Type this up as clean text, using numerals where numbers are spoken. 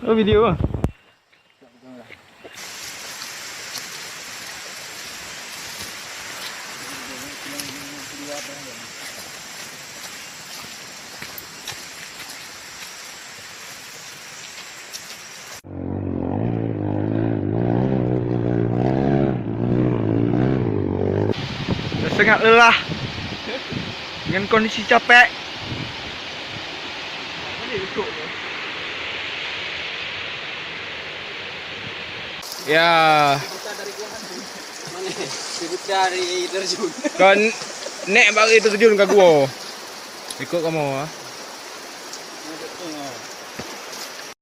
Oh, video ah. Sangat lelah dengan kondisi capek. Ya. Dari terjun. Kan nek bagi terjun ke gua. Ikut kamu ah.